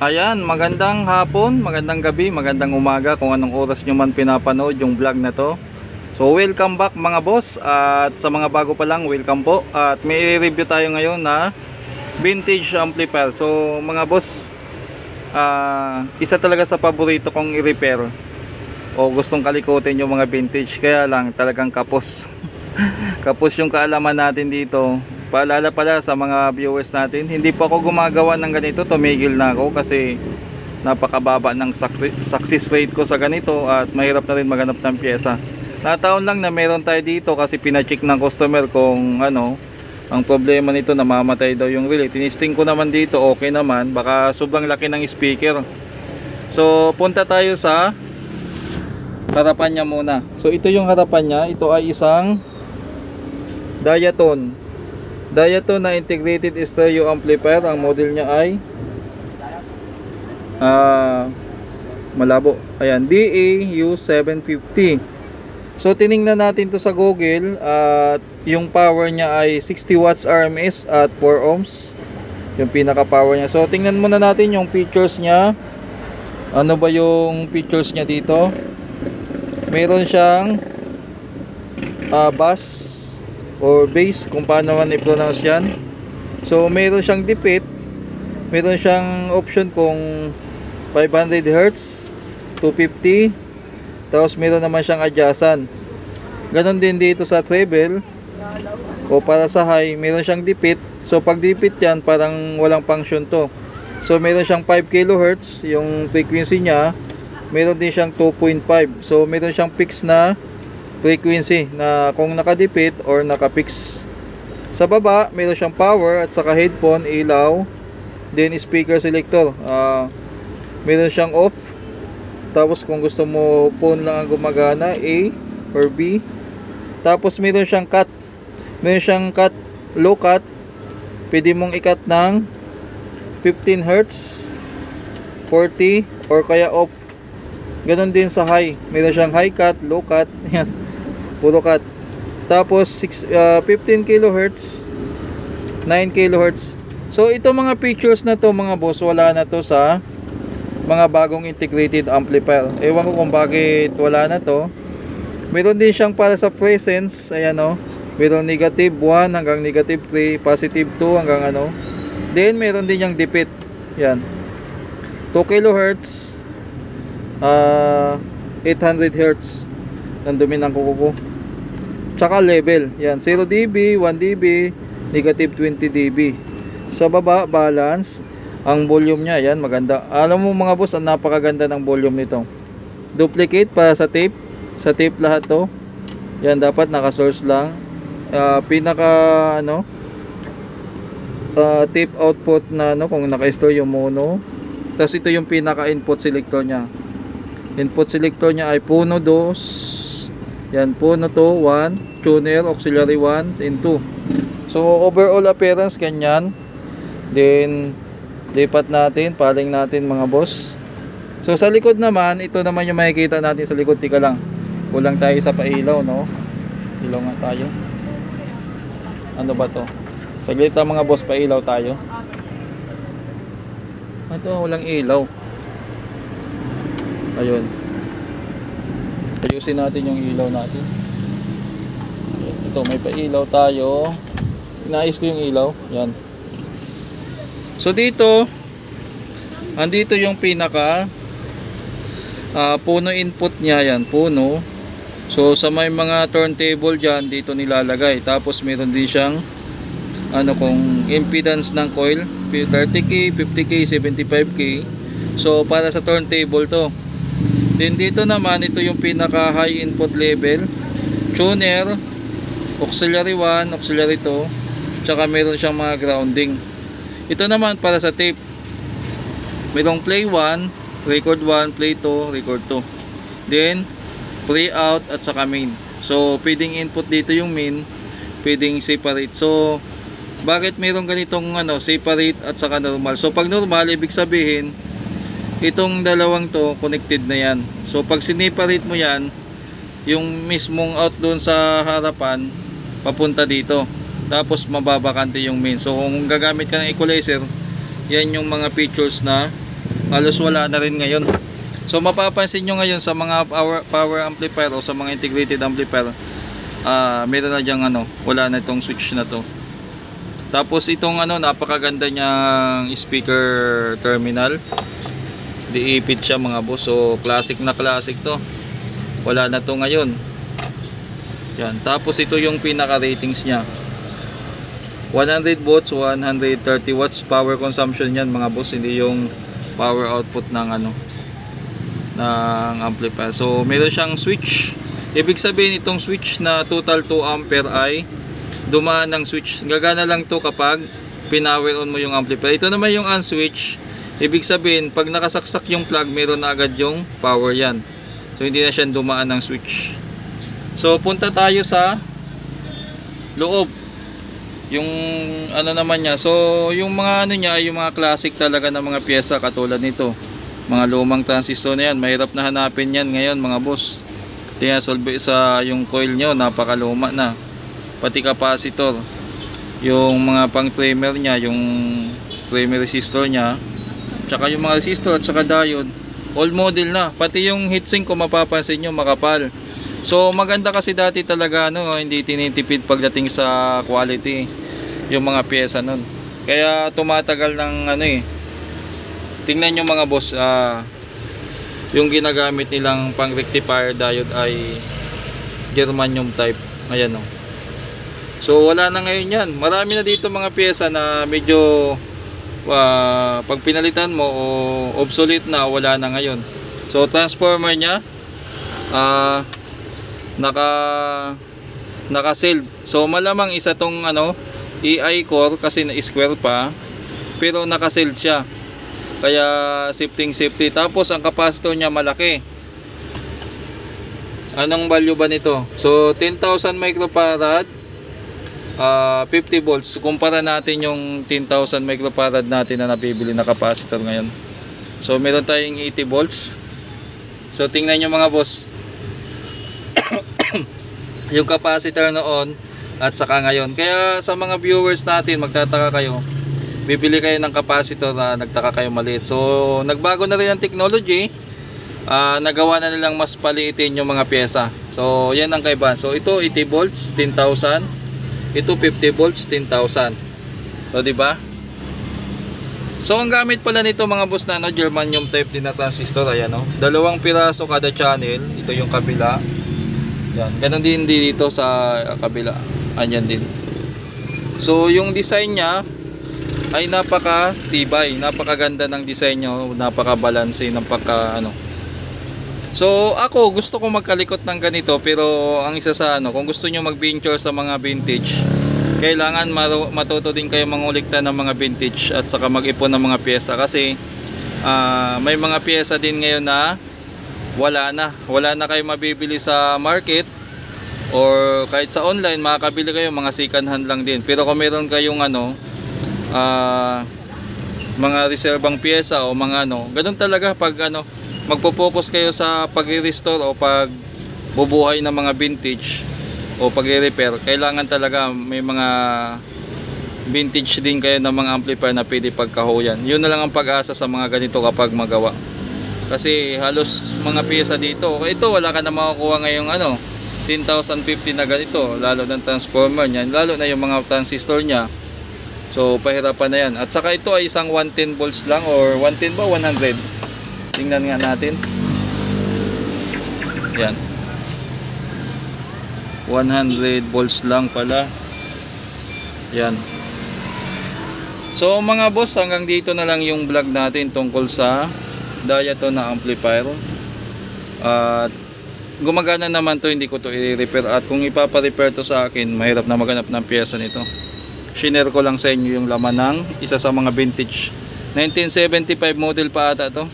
Ayan, magandang hapon, magandang gabi, magandang umaga kung anong oras nyo man pinapanood yung vlog na to. So welcome back mga boss, at sa mga bago pa lang, welcome po. At may review tayo ngayon na vintage amplifier. So mga boss, isa talaga sa paborito kong i-repair o gustong kalikutin yung mga vintage. Kaya lang talagang kapos. Kapos yung kaalaman natin dito. Paalala pala sa mga viewers natin, hindi pa ako gumagawa ng ganito, tumigil na ako kasi napakababa ng success rate ko sa ganito at mahirap na rin maghanap ng pyesa. Nataon lang na meron tayo dito kasi pina-check ng customer kung ano ang problema nito, namamatay daw yung relay. Tinisting ko naman dito, okay naman, baka sobrang laki ng speaker. So punta tayo sa harapan niya muna. So ito yung harapan niya, ito ay isang Diaton na integrated stereo amplifier. Ang model niya ay malabo. Ayan, DAU750. So tiningnan natin to sa Google at yung power niya ay 60 watts RMS at 4 ohms. Yung pinaka power niya. So tingnan muna natin yung features niya. Ano ba yung features niya dito? Meron siyang bass or bass, kung paano man i-pronounce yan. So meron siyang dipit, meron siyang option kung 500 Hz, 250, tapos meron naman siyang adjacent. Ganon din dito sa treble o para sa high, meron siyang dipit. So pag dipit yan, parang walang function to. So meron siyang 5 kHz yung frequency niya, meron din siyang 2.5. So meron siyang fixed na frequency na kung nakadipit or nakapix. Sa baba meron siyang power at saka headphone, ilaw, then speaker selector. Meron siyang off, tapos kung gusto mo phone lang ang gumagana, A or B. Tapos meron siyang cut, low cut, pwede mong i-cut ng 15 Hz, 40 or kaya off. Ganon din sa high, meron siyang high cut, low cut, yan, puro cut. Tapos 15 kHz, 9 kHz. So ito mga features na to mga boss, wala na to sa mga bagong integrated amplifier. Ewan ko kung bakit wala na to. Meron din siyang para sa presence, ayan o, meron negative 1 hanggang negative 3, positive 2 hanggang ano. Then meron din yung dipit, yan, 2 kHz, 800 Hz. Ang dumi ng kuko ko. Tsaka level, yan, 0 dB, 1 dB, negative 20 dB. Sa baba, balance. Ang volume nya, yan, maganda. Alam mo mga boss, ang napakaganda ng volume nito. Duplicate para sa tape. Sa tape lahat to. Yan, dapat naka-source lang. Pinaka ano, tape output na ano, kung naka-store yung mono. Tapos ito yung pinaka input selector nya. Input selector nya ay puno 2. Yan, puno 2, 1, tuner, auxiliary 1, and 2. So overall appearance ganyan. Then lipat natin, paling natin mga boss. So sa likod naman, ito naman yung makikita natin sa likod. Tika lang, kulang tayo sa pailaw, no? Ilaw nga tayo. Ano ba to? Saglit lang mga boss, pailaw tayo. Ito, walang ilaw. Ayun, ayusin natin yung ilaw natin. Ito, may pailaw tayo. Inaayos ko yung ilaw. Yan. So dito, andito yung pinaka puno input nya, yan, puno. So sa may mga turntable dyan, dito nilalagay. Tapos meron din siyang ano, kung impedance ng coil, 30K, 50K, 75K. So para sa turntable to. Then dito naman, ito yung pinaka high input level, tuner, auxiliary 1, auxiliary 2, tsaka meron siyang mga grounding. Ito naman para sa tape, merong play 1, record 1, play 2, record 2. Then play out at saka main. So pwedeng input dito yung main, pwedeng separate. So bakit merong ganitong ano, separate at saka normal? So pag normal, ibig sabihin itong dalawang to connected na yan. So pag sineparate mo yan, yung mismong out doon sa harapan papunta dito, tapos mababakante yung main. So kung gagamit ka ng equalizer, yan yung mga features na halos wala na rin ngayon. So mapapansin nyo ngayon sa mga power amplifier o sa mga integrated amplifier, meron na dyang wala na itong switch na to. Tapos itong napakaganda niyang speaker terminal, diipit siya mga boss. So classic na classic to, wala na to ngayon. Yan. Tapos ito yung pinaka ratings niya, 100 volts, 130 watts power consumption yan mga boss, hindi yung power output ng ng amplifier. So meron siyang switch, ibig sabihin itong switch na total 2 ampere ay dumaan ng switch. Gagana lang to kapag pinower on mo yung amplifier. Ito naman yung unswitch, ibig sabihin pag nakasaksak yung plug, meron na agad yung power yan. So hindi na siya dumaan ng switch. So punta tayo sa loob, yung naman niya. So yung mga niya ay yung mga classic talaga na mga pyesa katulad nito. Mga lumang transistor na yan, mahirap na hanapin yan ngayon mga boss. Kaya solve sa yung coil nyo, napakaluma na. Pati capacitor, yung mga pang trimmer nya, yung trimmer resistor nya, tsaka yung mga resistor at tsaka diode, old model na. Pati yung heatsink kung mapapansin nyo, makapal. So maganda kasi dati talaga hindi tinitipid pagdating sa quality yung mga pyesa nun. Kaya tumatagal ng tingnan nyo mga boss, yung ginagamit nilang pang rectifier diode ay germanium type. Ayan o. So wala na ngayon yan. Marami na dito mga pyesa na medyo pag pinalitan mo o obsolete na, wala na ngayon. So transformer nya naka-sealed. So malamang isa tong EI core kasi na square pa, pero naka-sealed siya. Kaya safety. Tapos ang capacitor niya malaki. Anong value ba nito? So 10,000 microfarad, 50 volts. Kumpara natin yung 10,000 microfarad natin na nabibili na capacitor ngayon. So meron tayong 80 volts. So tingnan nyo mga boss, yung capacitor noon at saka ngayon. Kaya sa mga viewers natin, magtataka kayo, bibili kayo ng capacitor na nagtaka kayo maliit. So nagbago na rin ang technology, nagawa na nilang mas paliitin yung mga pyesa. So yan ang kaibahan. So ito 80 volts 10,000, ito 50 volts 10,000. So di ba? So ang gamit pala nito mga boss na germanium type din na transistor. Ayan dalawang piraso kada channel. Ito yung kabila. Yan, ganun din dito sa kabila. Anyan din. So yung design nya ay napaka-tibay, napakaganda ng design niya, napaka-balanse ng So ako gusto ko magkalikot ng ganito, pero ang isa sa kung gusto niyo mag-venture sa mga vintage, kailangan matuto din kayo mangulikta ng mga vintage at saka mag-ipon ng mga pyesa kasi may mga pyesa din ngayon na wala na kayo mabibili sa market or kahit sa online, makakabili kayo mga second hand lang din. Pero kung meron kayong mga reserbang pyesa o mga ganun talaga pag magpo-focus kayo sa pag-restore o pagbubuhay ng mga vintage o pag-repair, kailangan talaga may mga vintage din kayo ng mga amplifier na pwede pagkahuyan. Yun na lang ang pag-asa sa mga ganito kapag magawa. Kasi halos mga pyesa dito, ito wala ka na makukuha ngayong 10,050 na ganito, lalo ng transformer niyan, lalo na yung mga transistor niya. So pahirapan na yan. At saka ito ay isang 110 volts lang, or 110 ba 100? Tingnan nga natin. Yan, 100 volts lang pala. Yan. So mga boss, hanggang dito na lang yung vlog natin tungkol sa Diaton na amplifier. At gumagana naman to, hindi ko to i-repair. At kung ipapa-repair to sa akin, mahirap na maghanap ng pyesa nito. Shinare ko lang sa inyo yung laman ng isa sa mga vintage 1975 model pa ata to.